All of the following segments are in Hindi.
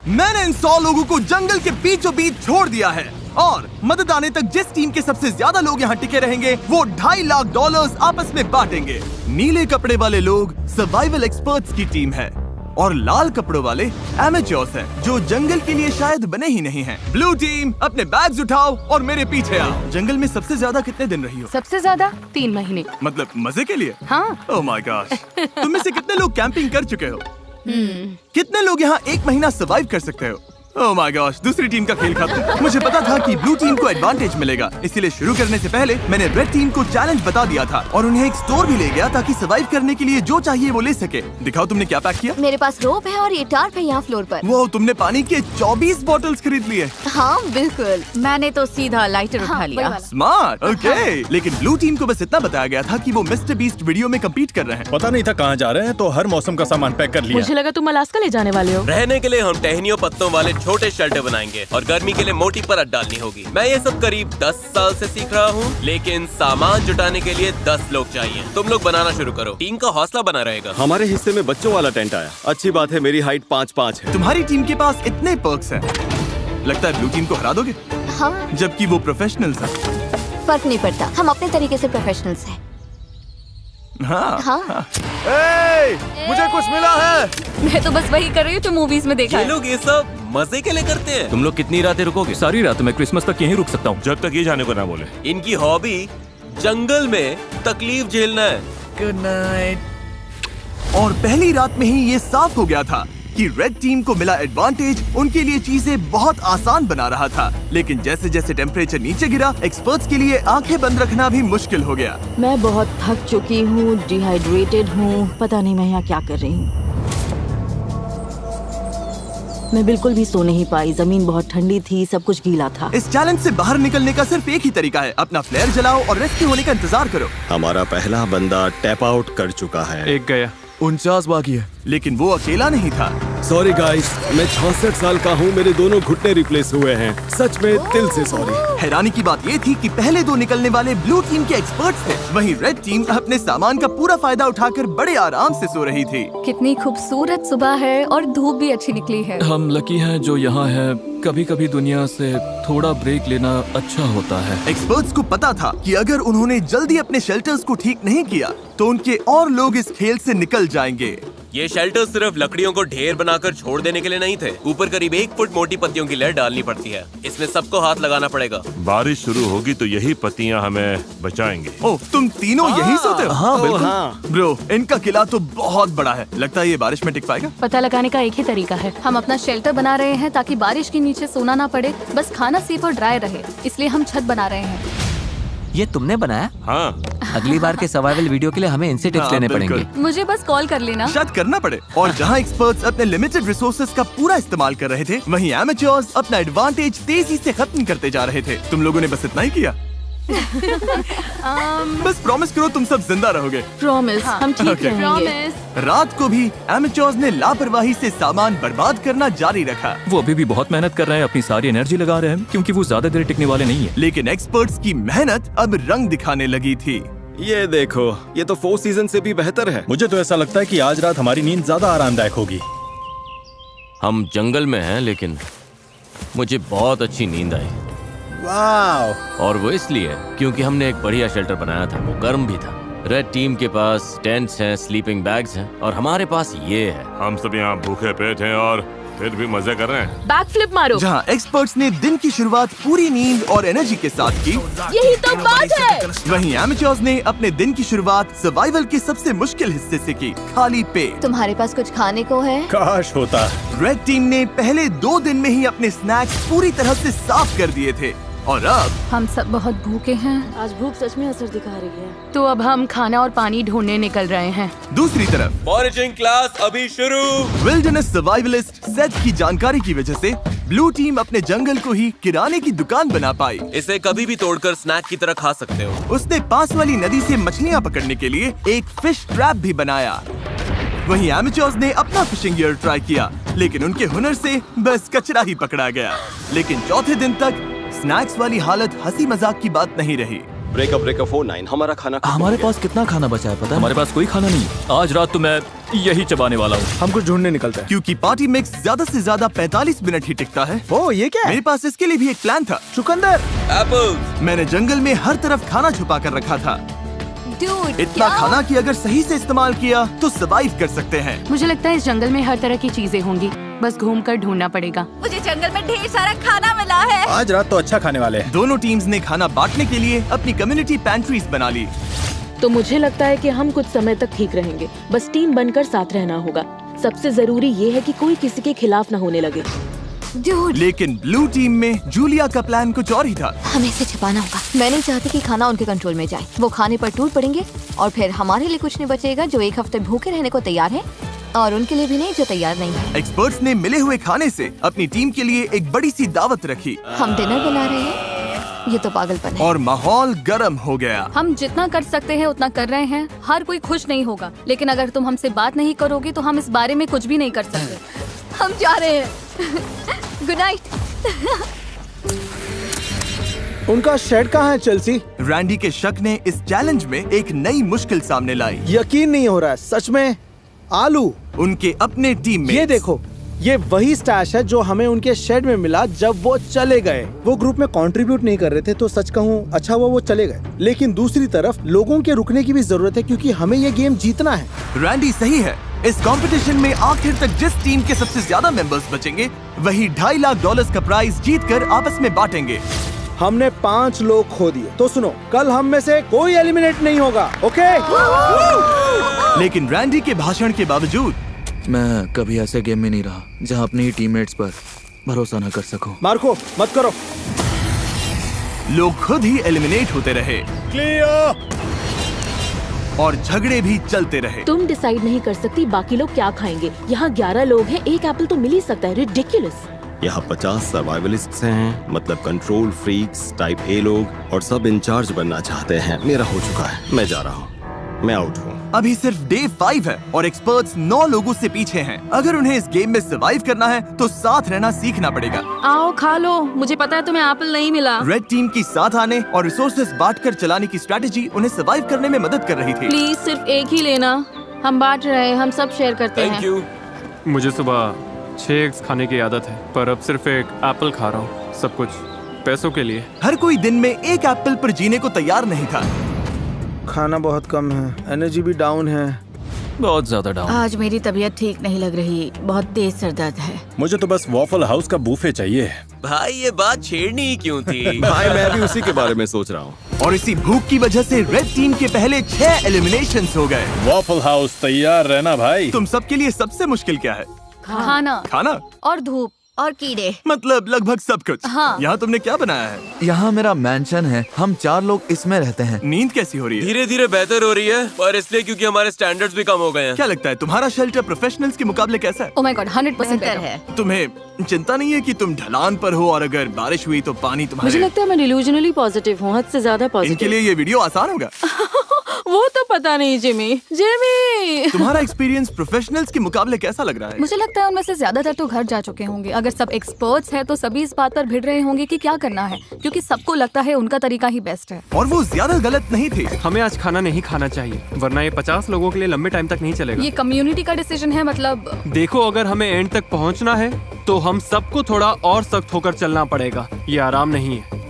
मैंने इन 100 लोगों को जंगल के बीचों बीच छोड़ दिया है और मदद आने तक जिस टीम के सबसे ज्यादा लोग यहाँ टिके रहेंगे वो $2.5 लाख आपस में बांटेंगे। नीले कपड़े वाले लोग सर्वाइवल एक्सपर्ट्स की टीम है और लाल कपड़ों वाले एमेच्योर्स हैं जो जंगल के लिए शायद बने ही नहीं हैं। ब्लू टीम अपने बैग्स उठाओ और मेरे पीछे आओ। जंगल में सबसे ज्यादा कितने दिन रही हो? सबसे ज्यादा 3 महीने। मतलब मजे के लिए? हाँ। Oh my gosh. तुम में से कितने लोग कैंपिंग कर चुके हो? कितने लोग यहाँ 1 महीना सर्वाइव कर सकते हो? ओह माय गॉश, दूसरी टीम का खेल खत्म। मुझे पता था कि ब्लू टीम को एडवांटेज मिलेगा, इसलिए शुरू करने से पहले मैंने रेड टीम को चैलेंज बता दिया था और उन्हें एक स्टोर भी ले गया ताकि सर्वाइव करने के लिए जो चाहिए वो ले सके। दिखाओ तुमने क्या पैक किया? मेरे पास रोप है और ये टार्प है यहाँ फ्लोर पर। वो तुमने पानी के 24 बॉटल्स खरीद लिए। हाँ बिल्कुल। मैंने तो सीधा लाइटर उठा लिया। Smart, okay. लेकिन ब्लू टीम को बस इतना बताया गया था कि वो मिस्टर बीस्ट वीडियो में कम्पीट कर रहे हैं। पता नहीं था कहाँ जा रहे हैं, तो हर मौसम का सामान पैक कर लिया। मुझे लगा तुम अलास्का ले जाने वाले हो। रहने के लिए हम टहनियों पत्तों वाले छोटे शेल्टर बनाएंगे और गर्मी के लिए मोटी परत डालनी होगी। मैं ये सब करीब 10 साल से सीख रहा हूँ, लेकिन सामान जुटाने के लिए 10 लोग चाहिए। तुम लोग बनाना शुरू करो, टीम का हौसला बना रहेगा। हमारे हिस्से में बच्चों वाला टेंट आया। अच्छी बात है, मेरी हाइट 5'5" है। तुम्हारी टीम के पास इतने पर्क्स हैं, लगता है ब्लू टीम को हरा दोगे? हाँ। जबकि वो प्रोफेशनल्स हैं। फर्क नहीं पड़ता, हम अपने तरीके से प्रोफेशनल्स हैं। हाँ। हाँ। मुझे कुछ मिला है। मैं तो बस वही कर रही हूँ जो मूवीज में देखा ये है। लोग ये सब मजे के लिए करते हैं। तुम लोग कितनी रातें रुकोगे? सारी रात। मैं क्रिसमस तक यहीं रुक सकता हूँ, जब तक ये जाने को ना बोले। इनकी हॉबी जंगल में तकलीफ झेलना है। Good night. और पहली रात में ही ये साफ हो गया था कि रेड टीम को मिला एडवांटेज उनके लिए चीजें बहुत आसान बना रहा था। लेकिन जैसे जैसे टेम्परेचर नीचे गिरा, एक्सपर्ट्स के लिए आंखें बंद रखना भी मुश्किल हो गया। मैं बहुत थक चुकी हूँ, डिहाइड्रेटेड हूँ, पता नहीं मैं यहाँ क्या कर रही हूँ। मैं बिल्कुल भी सो नहीं पाई, जमीन बहुत ठंडी थी, सब कुछ गीला था। इस चैलेंज से बाहर निकलने का सिर्फ एक ही तरीका है, अपना फ्लेयर जलाओ और रेस्क्यू होने का इंतजार करो। हमारा पहला बंदा टैप आउट कर चुका है। एक गया। 49 बाकी है, लेकिन वो अकेला नहीं था। सॉरी गाइस, मैं 66 साल का हूँ, मेरे दोनों घुटने रिप्लेस हुए हैं। सच में दिल से सॉरी। हैरानी की बात ये थी कि पहले 2 निकलने वाले ब्लू टीम के एक्सपर्ट्स थे, वहीं रेड टीम अपने सामान का पूरा फायदा उठाकर बड़े आराम से सो रही थी। कितनी खूबसूरत सुबह है और धूप भी अच्छी निकली है। हम लकी हैं जो यहाँ है। कभी कभी दुनिया से थोड़ा ब्रेक लेना अच्छा होता है। एक्सपर्ट्स को पता था कि अगर उन्होंने जल्दी अपने शेल्टर्स को ठीक नहीं किया तो उनके और लोग इस खेल से निकल जाएंगे। ये शेल्टर सिर्फ लकड़ियों को ढेर बनाकर छोड़ देने के लिए नहीं थे। ऊपर करीब 1 फुट मोटी पत्तियों की लेयर डालनी पड़ती है। इसमें सबको हाथ लगाना पड़ेगा। बारिश शुरू होगी तो यही पत्तियां हमें बचाएंगे। ओह, तुम तीनों यही सोते हो? हाँ बिल्कुल। ब्रो, इनका किला तो बहुत बड़ा है, लगता है ये बारिश में टिक पाएगा। पता लगाने का एक ही तरीका है, हम अपना शेल्टर बना रहे हैं ताकि बारिश के नीचे सोना ना पड़े, बस खाना सेफ और ड्राई रहे, इसलिए हम छत बना रहे हैं। ये तुमने बनाया? हाँ। अगली बार के सर्वाइवल वीडियो के लिए हमें इनसे टिप्स लेने पड़ेंगे। मुझे बस कॉल कर लेना। शायद करना पड़े। और जहाँ एक्सपर्ट्स अपने लिमिटेड रिसोर्सेज का पूरा इस्तेमाल कर रहे थे, वहीं एमेच्योर्स अपना एडवांटेज तेजी से खत्म करते जा रहे थे। तुम लोगों ने बस इतना ही किया। बस प्रॉमिस करो तुम सब जिंदा रहोगे। प्रॉमिस, हम ठीक रहेंगे। प्रॉमिस। रात को भी एमेच्योर्स ने लापरवाही से सामान बर्बाद करना जारी रखा। वो अभी भी बहुत मेहनत कर रहे हैं, अपनी सारी एनर्जी लगा रहे हैं, क्योंकि वो ज्यादा देर टिकने वाले नहीं है। लेकिन एक्सपर्ट्स की मेहनत अब रंग दिखाने लगी थी। ये देखो, ये तो 4 सीजन से भी बेहतर है। मुझे तो ऐसा लगता है कि आज रात हमारी नींद ज्यादा आरामदायक होगी। हम जंगल में हैं, लेकिन मुझे बहुत अच्छी नींद आई। वाह। और वो इसलिए क्योंकि हमने एक बढ़िया शेल्टर बनाया था, वो गर्म भी था। रेड टीम के पास टेंट्स हैं, स्लीपिंग बैग्स हैं और हमारे पास ये है। हम सब यहाँ भूखे पेट हैं और फिर भी मजे कर रहे हैं। बैक फ्लिप मारो। जहाँ एक्सपर्ट्स ने दिन की शुरुआत पूरी नींद और एनर्जी के साथ की, यही तो बात है। वहीं एमेच्योर्स ने अपने दिन की शुरुआत सर्वाइवल के सबसे मुश्किल हिस्से से की, खाली पेट। तुम्हारे पास कुछ खाने को है? काश होता। रेड टीम ने पहले 2 दिन में ही अपने स्नैक्स पूरी तरह से साफ कर दिए थे और अब हम सब बहुत भूखे हैं। आज भूख सच में असर दिखा रही है। तो अब हम खाना और पानी ढूंढने निकल रहे हैं। दूसरी तरफ फॉरेजिंग क्लास अभी शुरू। विल्डरनेस सर्वाइवलिस्ट सेथ की जानकारी की वजह से ब्लू टीम अपने जंगल को ही किराने की दुकान बना पाई। इसे कभी भी तोड़कर स्नैक की तरह खा सकते हो। उसने पास वाली नदी से मछलियाँ पकड़ने के लिए एक फिश ट्रैप भी बनाया। वहीं एमेच्योर्स ने अपना फिशिंग गियर ट्राई किया, लेकिन उनके हुनर से बस कचरा ही पकड़ा गया। लेकिन चौथे दिन तक स्नैक्स वाली हालत हंसी मजाक की बात नहीं रही। ब्रेकअप 49 हमारा खाना खत्म हमारे हो गया। पास कितना खाना बचा है पता है? हमारे पास कोई खाना नहीं। आज रात तो मैं यही चबाने वाला हूँ। हम कुछ ढूंढने निकलते हैं। क्योंकि पार्टी मिक्स ज्यादा से ज्यादा 45 मिनट ही टिकता है। ओ ये क्या है? मेरे पास इसके लिए भी एक प्लान था। चुकंदर। एप्पल्स। मैंने जंगल में हर तरफ खाना छुपा कर रखा था, Dude, इतना क्या? खाना कि अगर सही से इस्तेमाल किया तो सरवाइव कर सकते हैं। मुझे लगता है इस जंगल में हर तरह की चीजें होंगी, बस घूमकर ढूंढना पड़ेगा। मुझे जंगल में ढेर सारा खाना मिला है। आज रात तो अच्छा खाने वाले हैं। दोनों टीम्स ने खाना बांटने के लिए अपनी कम्युनिटी पैंट्रीज बना ली। तो मुझे लगता है कि हम कुछ समय तक ठीक रहेंगे, बस टीम बनकर साथ रहना होगा। सबसे जरूरी ये है कि कोई किसी के खिलाफ न होने लगे। Dude, लेकिन ब्लू टीम में जूलिया का प्लान कुछ और ही था। हमें इसे छिपाना होगा। मैं नहीं चाहती कि खाना उनके कंट्रोल में जाए। वो खाने पर टूट पड़ेंगे और फिर हमारे लिए कुछ नहीं बचेगा जो एक हफ्ते भूखे रहने को तैयार है, और उनके लिए भी नहीं जो तैयार नहीं है। एक्सपर्ट्स ने मिले हुए खाने से अपनी टीम के लिए एक बड़ी सी दावत रखी हम डिनर बना रहे हैं। ये तो पागलपन है। और माहौल गर्म हो गया। हम जितना कर सकते हैं उतना कर रहे हैं। हर कोई खुश नहीं होगा, लेकिन अगर तुम हमसे बात नहीं करोगे तो हम इस बारे में कुछ भी नहीं कर सकते। हम जा रहे हैं। Good night. उनका शेड कहाँ है चेल्सी? रैंडी के शक ने इस चैलेंज में एक नई मुश्किल सामने लाई। यकीन नहीं हो रहा है, सच में। आलू। उनके अपने टीम में ये देखो, ये वही स्टैश है जो हमें उनके शेड में मिला जब वो चले गए। वो ग्रुप में कंट्रीब्यूट नहीं कर रहे थे, तो सच कहूँ अच्छा हुआ वो चले गए। लेकिन दूसरी तरफ लोगों के रुकने की भी जरूरत है, क्योंकि हमें ये गेम जीतना है। रैंडी सही है। इस कंपटीशन में आखिर तक जिस टीम के सबसे ज्यादा मेंबर्स बचेंगे वही $2.5 लाख का प्राइज जीतकर आपस में बांटेंगे। हमने 5 लोग खो दिए, तो सुनो, कल हम में से कोई एलिमिनेट नहीं होगा, ओके? लेकिन रैंडी के भाषण के बावजूद मैं कभी ऐसे गेम में नहीं रहा जहाँ अपनी टीममेट्स पर भरोसा न कर सकूं। मार्को मत करो। लोग खुद ही एलिमिनेट होते रहे और झगड़े भी चलते रहे। तुम डिसाइड नहीं कर सकती बाकी लोग क्या खाएंगे। यहाँ 11 लोग हैं, एक एप्पल तो मिल ही सकता है। रिडिकुलस। यहाँ 50 सर्वाइवलिस्ट्स हैं, मतलब कंट्रोल फ्रीक्स टाइप ए लोग, और सब इंचार्ज बनना चाहते हैं। मेरा हो चुका है, मैं जा रहा हूँ, मैं आउट हूँ। अभी सिर्फ डे 5 है और एक्सपर्ट्स 9 लोगों से पीछे हैं। अगर उन्हें इस गेम में सरवाइव करना है तो साथ रहना सीखना पड़ेगा। आओ खा लो, मुझे पता है तुम्हें एप्पल नहीं मिला। रेड टीम की साथ आने और रिसोर्सेज बांटकर चलाने की स्ट्रेटेजी उन्हें सरवाइव करने में मदद कर रही थी। प्लीज सिर्फ एक ही लेना, हम बांट रहे हैं, हम सब शेयर करते हैं। Thank you. मुझे सुबह 6 एग्स खाने की आदत है, पर अब सिर्फ एक एप्पल खा रहा हूँ, सब कुछ पैसों के लिए। हर कोई दिन में एक एप्पल पर जीने को तैयार नहीं था। खाना बहुत कम है, एनर्जी भी डाउन है। बहुत ज्यादा डाउन। आज मेरी तबीयत ठीक नहीं लग रही, बहुत तेज सर दर्द है। मुझे तो बस वॉफल हाउस का बूफे चाहिए। भाई ये बात छेड़नी ही क्यों थी? भाई मैं भी उसी के बारे में सोच रहा हूँ। और इसी भूख की वजह से रेड टीम के पहले 6 एलिमिनेशंस हो गए। वॉफल हाउस तैयार रहना भाई। तुम सबके लिए सबसे मुश्किल क्या है? खाना खाना और धूप और कीड़े, मतलब लगभग सब कुछ। हाँ। यहाँ तुमने क्या बनाया है? यहाँ मेरा मैंशन है, हम 4 लोग इसमें रहते हैं। नींद कैसी हो रही है? धीरे धीरे बेहतर हो रही है, पर इसलिए क्योंकि हमारे स्टैंडर्ड्स भी कम हो गए हैं। क्या लगता है तुम्हारा शेल्टर प्रोफेशनल्स के मुकाबले कैसा है? ओह माय गॉड, 100% बेहतर better। है। तुम्हें चिंता नहीं है कि तुम ढलान पर हो और अगर बारिश हुई तो पानी मुझे तुम्हारे? लगता है मैं डिल्यूजनली पॉजिटिव हूँ, हद से ज्यादा इनके पॉजिटिव। लिए ये वीडियो आसान होगा। वो तो पता नहीं जिमी। जिमी तुम्हारा एक्सपीरियंस प्रोफेशनल्स के मुकाबले कैसा लग रहा है? मुझे लगता है उनमें से ज्यादातर तो घर जा चुके होंगे। अगर सब एक्सपर्ट्स हैं तो सभी इस बात पर भिड़ रहे होंगे कि क्या करना है, क्योंकि सबको लगता है उनका तरीका ही बेस्ट है। और वो ज्यादा गलत नहीं थे। हमें आज खाना नहीं खाना चाहिए, वरना ये 50 लोगों के लिए लंबे टाइम तक नहीं चलेगा। ये कम्युनिटी का डिसीजन है, मतलब देखो, अगर हमें एंड तक पहुंचना है तो हम सबको थोड़ा और सख्त होकर चलना पड़ेगा। ये आराम नहीं है,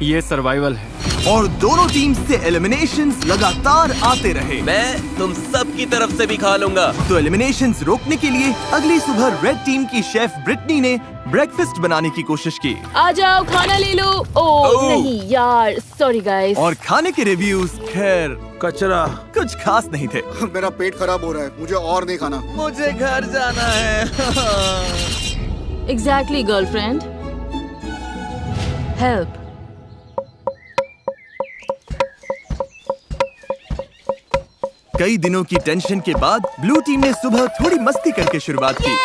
ये सर्वाइवल है। और दोनों टीम से एलिमिनेशंस लगातार आते रहे। मैं तुम सब की तरफ से भी खा लूंगा। तो एलिमिनेशंस रोकने के लिए अगली सुबह रेड टीम की शेफ ब्रिटनी ने ब्रेकफास्ट बनाने की कोशिश की। आ जाओ, खाना ले लो। ओह नहीं यार, सॉरी गाइस। और खाने के रिव्यूज खैर कचरा, कुछ खास नहीं थे। मेरा पेट खराब हो रहा है, मुझे और नहीं खाना। मुझे घर जाना है। Exactly girlfriend, help. कई दिनों की टेंशन के बाद ब्लू टीम ने सुबह थोड़ी मस्ती करके शुरुआत की।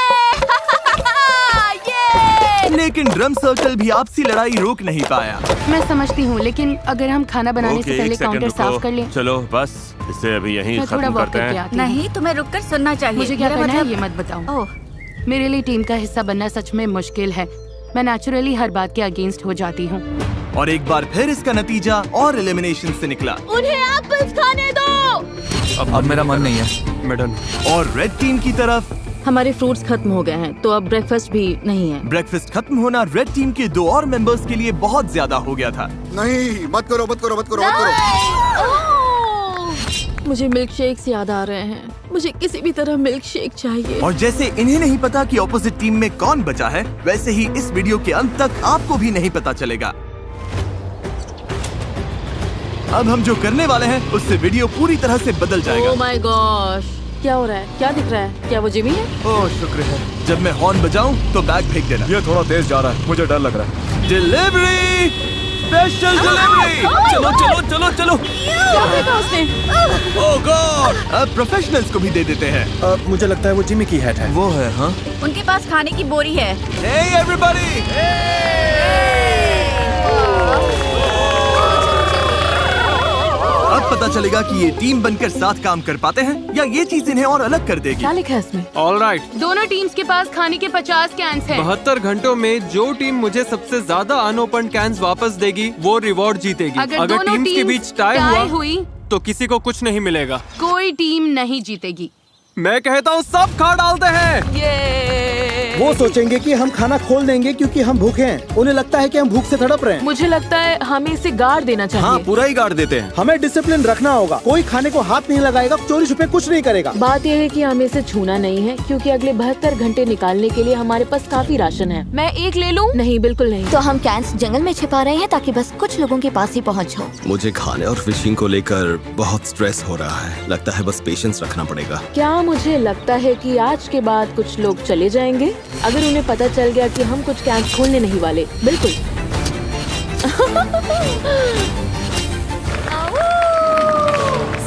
लेकिन ड्रम सर्कल भी आपसी लड़ाई रोक नहीं पाया। मैं समझती हूँ, लेकिन अगर हम खाना बनाने से पहले काउंटर साफ कर लें। चलो बस इसे अभी यहीं मैं थोड़ा खत्म वॉक करते करके हैं। आती हूँ। नहीं तुम्हें रुककर सुनना चाहिए। मुझे क्या मेरा करना है मतलब- ये मत बताओ। ओह, मेरे लिए टीम का हिस्सा बनना सच में मुश्किल है। मैं नेचुरली हर बात के अगेंस्ट हो जाती हूँ। और एक बार फिर इसका नतीजा और एलिमिनेशन से निकला। उन्हें एप्पल्स खाने दो। अब मेरा मन नहीं है। मैडम, और रेड टीम की तरफ हमारे फ्रूट्स खत्म हो गए हैं, तो अब ब्रेकफास्ट भी नहीं है। ब्रेकफास्ट खत्म होना रेड टीम के 2 और मेंबर्स के लिए बहुत ज्यादा हो गया था। नहीं, मत करो मत करो मत करो मत करो। मुझे मिल्क शेक्स याद आ रहे हैं। मुझे किसी भी तरह मिल्क शेक चाहिए। और जैसे इन्हें नहीं पता कि ऑपोजिट टीम में कौन बचा है, वैसे ही इस वीडियो के अंत तक आपको भी नहीं पता चलेगा। अब हम जो करने वाले हैं उससे वीडियो पूरी तरह से बदल जाएगा। ओह माय गॉश, क्या हो रहा है? क्या दिख रहा है? क्या वो जिमी है? ओह शुक्र है। जब मैं हॉर्न बजाऊं तो बैग फेंक देना। ये थोड़ा तेज जा रहा है, मुझे डर लग रहा है। Delivery, special delivery. चलो चलो चलो चलो। क्या फेंका उसने? ओह गॉड, अब प्रोफेशनल्स को भी दे देते हैं। मुझे लगता है वो जिमी की हैट है। वो है, हाँ। उनके पास खाने की बोरी है। Hey everybody! अब पता चलेगा कि ये टीम बनकर साथ काम कर पाते हैं या ये चीज इन्हें और अलग कर देगी। क्या लिखा है इसमें? All right. दोनों टीम्स के पास खाने के 50 कैंस हैं। 72 घंटों में जो टीम मुझे सबसे ज्यादा अनओपन कैंस वापस देगी वो रिवॉर्ड जीतेगी। अगर दोनों टीम्स के टीम्स बीच टाई टाई हुआ हुई तो किसी को कुछ नहीं मिलेगा। कोई टीम नहीं जीतेगी। मैं कहता हूँ सब खा डालते हैं। वो सोचेंगे कि हम खाना खोल देंगे क्योंकि हम भूखे हैं। उन्हें लगता है कि हम भूख से तड़प रहे हैं। मुझे लगता है हमें इसे गाड़ देना चाहिए। हाँ, पूरा ही गाड़ देते हैं। हमें डिसिप्लिन रखना होगा। कोई खाने को हाथ नहीं लगाएगा, चोरी छुपे कुछ नहीं करेगा। बात यह है कि हमें इसे छूना नहीं है क्योंकि अगले 72 घंटे निकालने के लिए हमारे पास काफी राशन है। मैं एक ले लूं? नहीं, बिल्कुल नहीं। तो हम कैंस जंगल में छिपा रहे हैं ताकि बस कुछ लोगों के पास ही पहुंच हो। मुझे खाने और फिशिंग को लेकर बहुत स्ट्रेस हो रहा है। लगता है बस पेशेंस रखना पड़ेगा। क्या मुझे लगता है कि आज के बाद कुछ लोग चले जाएंगे अगर उन्हें पता चल गया कि हम कुछ कैंप खोलने नहीं वाले। बिल्कुल।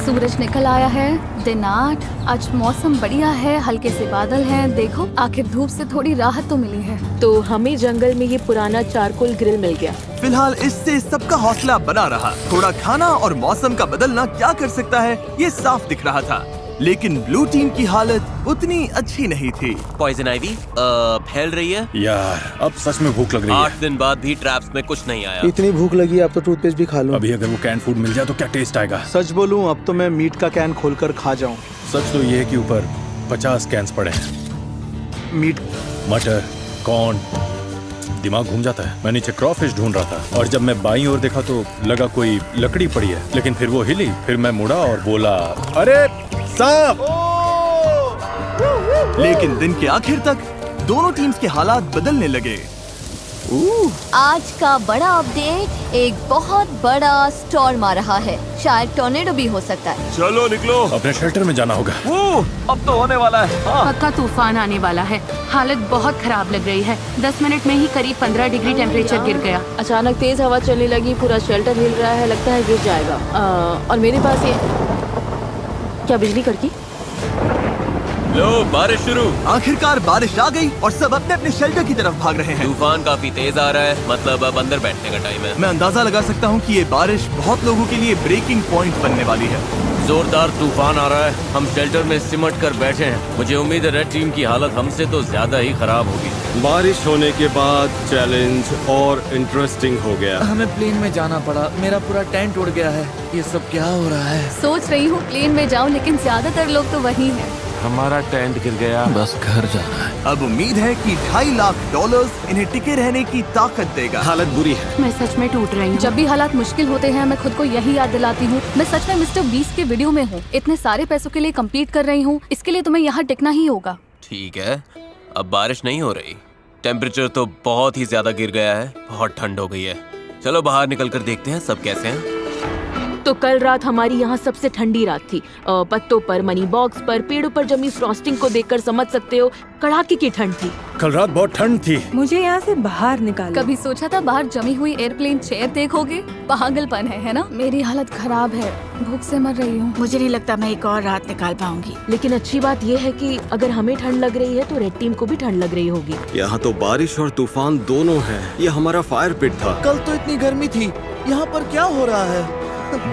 सूरज निकल आया है। दिन 8। आज मौसम बढ़िया है, हल्के से बादल हैं। देखो, आखिर धूप से थोड़ी राहत तो मिली है। तो हमें जंगल में ये पुराना चारकोल ग्रिल मिल गया। फिलहाल इससे सबका हौसला बना रहा। थोड़ा खाना और मौसम का बदलना क्या कर सकता है ये साफ दिख रहा था। लेकिन ब्लू टीम की हालत उतनी अच्छी नहीं थी। पॉइजन आइवी फैल रही है। यार, अब सच में भूख लग रही है। 8 दिन बाद भी ट्रैप्स में कुछ नहीं आया। इतनी भूख लगी, अब तो टूथपेस्ट भी खा लूं। अभी अगर वो कैन फूड मिल जाए तो क्या टेस्ट आएगा। सच बोलूं, अब तो मैं मीट का कैन खोलकर खा जाऊं। सच तो ये है कि ऊपर 50 कैंस पड़े हैं। मीट, मटर, कॉर्न, दिमाग घूम जाता है। मैं नीचे क्रॉफिश ढूंढ रहा था और जब मैं बाईं ओर देखा तो लगा कोई लकड़ी पड़ी है, लेकिन फिर वो हिली। फिर मैं मुड़ा और बोला, अरे सांप! लेकिन दिन के आखिर तक दोनों टीम्स के हालात बदलने लगे। आज का बड़ा अपडेट, एक बहुत बड़ा स्टॉर्म आ रहा है। शायद टॉर्नेडो भी हो सकता है। चलो निकलो। अपने शेल्टर में जाना होगा। अब तो होने वाला है। पक्का तूफान आने वाला है। हालत बहुत खराब लग रही है। 10 मिनट में ही करीब 15 डिग्री टेम्परेचर गिर गया। अचानक तेज हवा चलने लगी, पूरा शेल्टर हिल रहा है, लगता है गिर जाएगा। और मेरे पास ये क्या बिजली कड़की? लो, बारिश शुरू। आखिरकार बारिश आ गई और सब अपने अपने शेल्टर की तरफ भाग रहे हैं। तूफान काफी तेज आ रहा है, मतलब अब अंदर बैठने का टाइम है। मैं अंदाजा लगा सकता हूँ कि ये बारिश बहुत लोगों के लिए ब्रेकिंग पॉइंट बनने वाली है। जोरदार तूफान आ रहा है। हम शेल्टर में सिमट कर बैठे हैं। मुझे उम्मीद है रेड टीम की हालत हमसे तो ज्यादा ही खराब होगी। बारिश होने के बाद चैलेंज और इंटरेस्टिंग हो गया। हमें प्लेन में जाना पड़ा। मेरा पूरा टेंट उड़ गया है। ये सब क्या हो रहा है? सोच रही हूँ प्लेन में जाऊँ, लेकिन ज्यादातर लोग तो वहीं हैं। हमारा टेंट गिर गया। बस घर जाना है। अब उम्मीद है कि $2.5 लाख इन्हें टिके रहने की ताकत देगा। हालत बुरी है। मैं सच में टूट रही हूँ। जब भी हालात मुश्किल होते हैं, मैं खुद को यही याद दिलाती हूँ, मैं सच में मिस्टर बीस्ट के वीडियो में हूँ। इतने सारे पैसों के लिए कम्पीट कर रही हूँ, इसके लिए तुम्हें यहाँ टिकना ही होगा। ठीक है, अब बारिश नहीं हो रही। टेम्परेचर तो बहुत ही ज्यादा गिर गया है। बहुत ठंड हो गई है। चलो बाहर निकल कर देखते हैं सब कैसे हैं। तो कल रात हमारी यहाँ सबसे ठंडी रात थी। पत्तों पर, मनी बॉक्स पर, पेड़ों पर जमी फ्रॉस्टिंग को देखकर समझ सकते हो कड़ाके की ठंड थी। कल रात बहुत ठंड थी। मुझे यहाँ से बाहर निकालो। कभी सोचा था बाहर जमी हुई एयरप्लेन चेयर देखोगे? पागलपन है ना? मेरी हालत खराब है, भूख से मर रही हूँ। मुझे नहीं लगता मैं एक और रात निकाल पाऊंगी। लेकिन अच्छी बात यह है कि अगर हमें ठंड लग रही है तो रेड टीम को भी ठंड लग रही होगी। यहाँ तो बारिश और तूफान दोनों है। ये हमारा फायर पिट था। कल तो इतनी गर्मी थी, यहाँ पर क्या हो रहा है?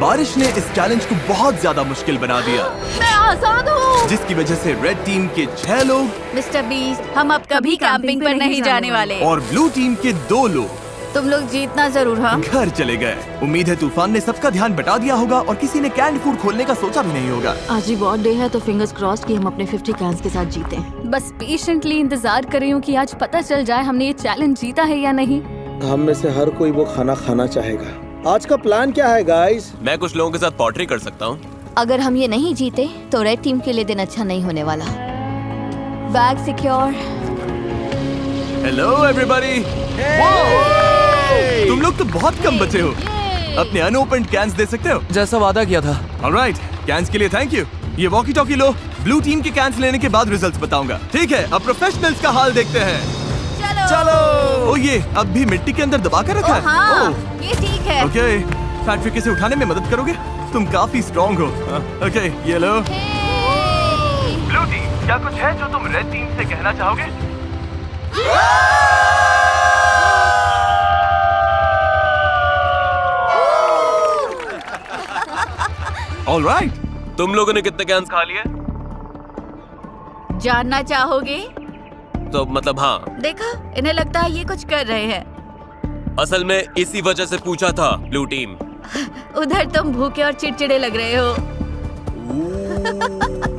बारिश ने इस चैलेंज को बहुत ज्यादा मुश्किल बना दिया, मैं आजाद हूँ। जिसकी वजह से रेड टीम के 6 लोग मिस्टर बीस्ट, हम अब कभी कैंपिंग पर नहीं जाने वाले। और ब्लू टीम के 2 लोग तुम लोग जीतना जरूर। हाँ, घर चले गए। उम्मीद है तूफान ने सबका ध्यान बटा दिया होगा और किसी ने कैंड फूड खोलने का सोचा भी नहीं होगा। आज ही वॉर डे है तो फिंगर्स क्रॉस्ड कि हम अपने 50 कैंस के साथ जीते। बस पेशेंटली इंतजार कर रही हूँ कि आज पता चल जाए हमने ये चैलेंज जीता है या नहीं। हम में से हर कोई वो खाना खाना चाहेगा। आज का प्लान क्या है गाइस? मैं कुछ लोगों के साथ पॉटरी कर सकता हूँ। अगर हम ये नहीं जीते तो रेड टीम के लिए दिन अच्छा नहीं होने वाला। Bag secure. Hello everybody. तुम लोग तो बहुत कम बचे हो। अपने अनओपन्ड कैंस दे सकते हो? जैसा वादा किया था। ऑलराइट, कैंस के लिए थैंक यू। ये वॉकी टॉकी लो। ब्लू टीम के कैंस लेने के बाद रिजल्ट्स बताऊंगा। ठीक है, अब प्रोफेशनल्स का हाल देखते हैं। चलो। ओ ये अब भी मिट्टी के अंदर दबा कर रखा है। हाँ, ओह, ये ठीक है। ओके, फैक्ट्री से उठाने में मदद करोगे? तुम काफी स्ट्रॉन्ग हो। ओके, ये लो। ब्लू टीम, क्या कुछ है जो तुम रेड टीम से कहना चाहोगे? ऑलराइट, तुम लोगों ने कितने कैंस खा लिए? जानना चाहोगे? तो मतलब हाँ। देखा, इन्हें लगता है ये कुछ कर रहे हैं। असल में इसी वजह से पूछा था ब्लू टीम। उधर तुम भूखे और चिड़चिड़े लग रहे हो।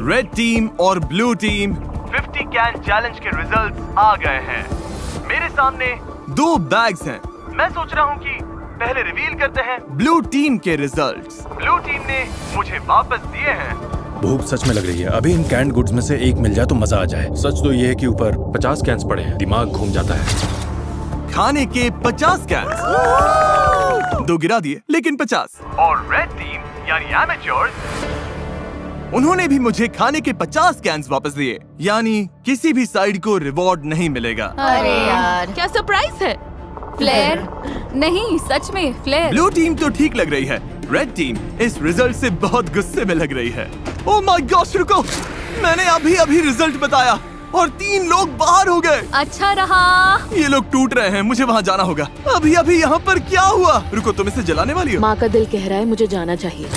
रेड टीम और ब्लू टीम 50 कैन चैलेंज के रिजल्ट्स आ गए हैं। मेरे सामने 2 बैग्स हैं। मैं सोच रहा हूँ कि पहले रिवील करते हैं ब्लू टीम के रिजल्ट्स। ब्लू टीम ने मुझे वापस दिए हैं। भूख सच में लग रही है। अभी इन कैंड गुड्स में से एक मिल जाए तो मजा आ जाए। सच तो ये है कि ऊपर 50 कैंस पड़े हैं, दिमाग घूम जाता है। खाने के 50 कैंस 2 गिरा दिए, लेकिन 50। और रेड टीम यानी एमेच्योर्स, उन्होंने भी मुझे खाने के 50 कैंस वापस दिए। यानी किसी भी साइड को रिवॉर्ड नहीं मिलेगा। अरे यार, क्या सरप्राइज है? फ्लेयर? नहीं, सच में फ्लेयर। ब्लू टीम तो ठीक लग रही है। रेड टीम इस रिजल्ट से बहुत गुस्से में लग रही है। ओह माय गॉड, रुको, मैंने अभी रिजल्ट बताया और 3 लोग बाहर हो गए। अच्छा रहा। ये लोग टूट रहे हैं, मुझे वहाँ जाना होगा। अभी यहाँ पर क्या हुआ? रुको, तुम इसे जलाने वाली हो? माँ का दिल कह रहा है मुझे जाना चाहिए।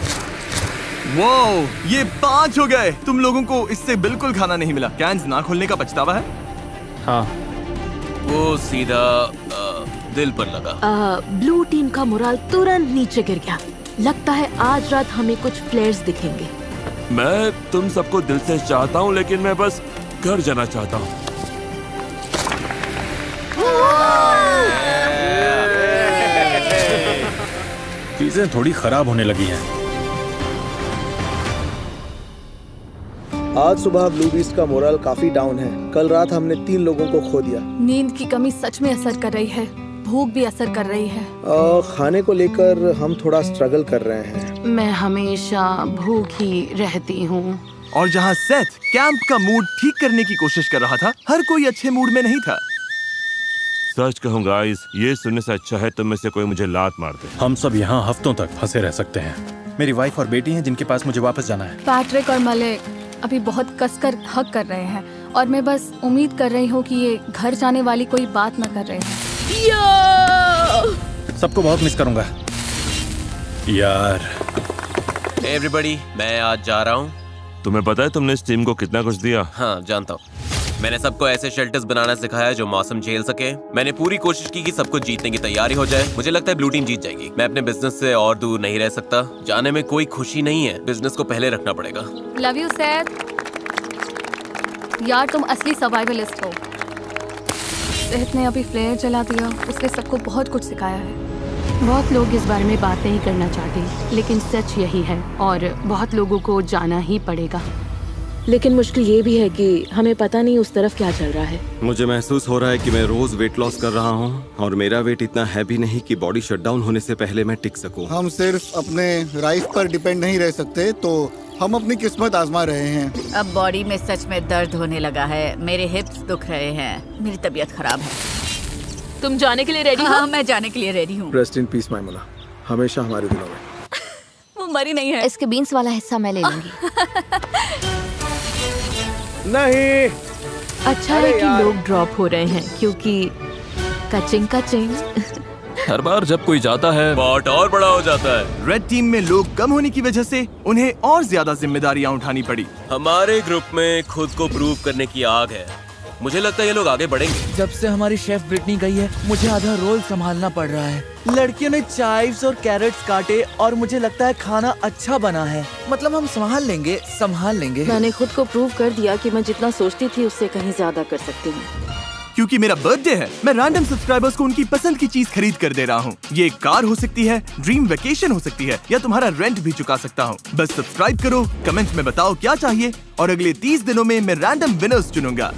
वाओ, ये 5 हो गए। तुम लोगों को इससे बिल्कुल खाना नहीं मिला। कैंस ना खोलने का पछतावा है? हाँ, वो सीधा दिल पर लगा। ब्लू टीम का मोराल तुरंत नीचे गिर गया। लगता है आज रात हमें कुछ फ्लेयर्स दिखेंगे। मैं तुम सबको दिल से चाहता हूँ, लेकिन मैं बस घर जाना चाहता हूँ। चीजें थोड़ी खराब होने लगी हैं। आज सुबह ब्लू बीस्ट का मोरल काफी डाउन है। कल रात हमने 3 लोगों को खो दिया। नींद की कमी सच में असर कर रही है। भूख भी असर कर रही है। खाने को लेकर हम थोड़ा स्ट्रगल कर रहे हैं। मैं हमेशा भूखी रहती हूँ। और जहाँ सेथ कैंप का मूड ठीक करने की कोशिश कर रहा था, हर कोई अच्छे मूड में नहीं था। सच कहूँ गाइस, ये सुनने से अच्छा है तुम में से कोई मुझे लात मार दे। हम सब यहाँ हफ्तों तक फंसे रह सकते हैं। मेरी वाइफ और बेटी हैं जिनके पास मुझे वापस जाना है। पैट्रिक और मलिक अभी बहुत कसकर हक कर रहे हैं और मैं बस उम्मीद कर रही हूँ कि ये घर जाने वाली कोई बात न कर रहे हैं। सबको बहुत मिस करूंगा यार। एवरीबॉडी, मैं आज जा रहा हूँ। तुम्हें पता है तुमने इस टीम को कितना कुछ दिया? हाँ, जानता हूँ। मैंने सबको ऐसे शेल्टर्स बनाना सिखाया जो मौसम झेल सके। मैंने पूरी कोशिश की कि सब कुछ जीतने की तैयारी हो जाए। मुझे लगता है ब्लू टीम जीत जाएगी। मैं अपने बिजनेस से और दूर नहीं रह सकता। जाने में कोई खुशी नहीं है। बिजनेस को पहले रखना पड़ेगा। Love you Seth. यार तुम असली सर्वाइवलिस्ट हो। सेथ ने अभी फ्लेयर जला दिया। उसने सबको बहुत कुछ सिखाया है। बहुत लोग इस बारे में बात नहीं करना चाहते, लेकिन सच यही है और बहुत लोगों को जाना ही पड़ेगा। लेकिन मुश्किल ये भी है कि हमें पता नहीं उस तरफ क्या चल रहा है। मुझे महसूस हो रहा है कि मैं रोज वेट लॉस कर रहा हूँ और मेरा वेट इतना हैवी नहीं कि बॉडी शटडाउन होने से पहले मैं टिक सकूं। हम सिर्फ अपने राइफ पर डिपेंड नहीं रह सकते, तो हम अपनी किस्मत आजमा रहे हैं। अब बॉडी में सच में दर्द होने लगा है। मेरे हिप्स दुख रहे हैं। मेरी तबीयत खराब है। तुम जाने के लिए रेडी हो? हाँ, मैं जाने के लिए रेडी हूँ। रेस्ट इन पीस माइमुला, हमेशा हमारे दिलों में। वो मरी नहीं है। इसके बीन्स वाला हिस्सा मैं ले लूंगी। नहीं, अच्छा है कि लोग ड्रॉप हो रहे हैं क्योंकि कचिंग हर बार जब कोई जाता है पॉट और बड़ा हो जाता है। रेड टीम में लोग कम होने की वजह से उन्हें और ज्यादा जिम्मेदारियां उठानी पड़ी। हमारे ग्रुप में खुद को प्रूव करने की आग है। मुझे लगता है ये लोग आगे बढ़ेंगे। जब से हमारी शेफ ब्रिटनी गई है मुझे आधा रोल संभालना पड़ रहा है। लड़कियों ने चाइव्स और कैरेट्स काटे और मुझे लगता है खाना अच्छा बना है। मतलब हम संभाल लेंगे। मैंने खुद को प्रूव कर दिया कि मैं जितना सोचती थी उससे कहीं ज्यादा कर सकती हूँ। क्योंकि मेरा बर्थडे है, मैं रैंडम सब्सक्राइबर्स को उनकी पसंद की चीज खरीद कर दे रहा हूँ। ये एक कार हो सकती है, ड्रीम वेकेशन हो सकती है, या तुम्हारा रेंट भी चुका सकता हूँ। बस सब्सक्राइब करो, कमेंट में बताओ क्या चाहिए, और अगले 30 दिनों में मैं रैंडम विनर्स चुनूंगा।